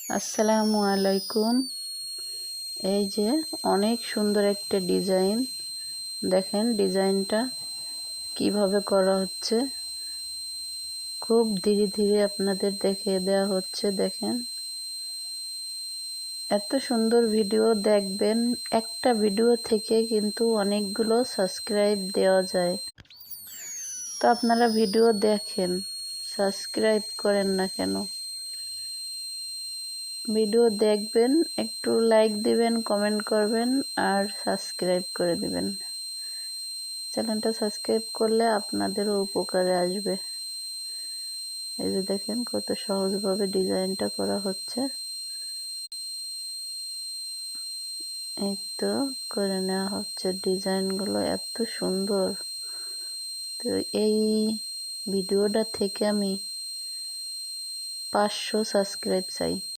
আসসালামু আলাইকুম। এই যে অনেক সুন্দর একটা ডিজাইন, দেখেন ডিজাইনটা কিভাবে করা হচ্ছে। খুব ধীরে ধীরে আপনাদের দেখিয়ে দেওয়া হচ্ছে। দেখেন এত সুন্দর ভিডিও দেখবেন, একটা ভিডিও থেকে কিন্তু অনেকগুলো সাবস্ক্রাইব দেওয়া যায়। তো আপনারা ভিডিও দেখেন, সাবস্ক্রাইব করেন না কেন? ভিডিও দেখবেন, একটু লাইক দিবেন, কমেন্ট করবেন আর সাবস্ক্রাইব করে দিবেন। চ্যানেলটা সাবস্ক্রাইব করলে আপনাদেরও উপকারে আসবে। এই যে দেখেন কত সহজভাবে ডিজাইনটা করা হচ্ছে। এই তো করে নেওয়া হচ্ছে। ডিজাইনগুলো এত সুন্দর। তো এই ভিডিওটা থেকে আমি 500 সাবস্ক্রাইব চাই।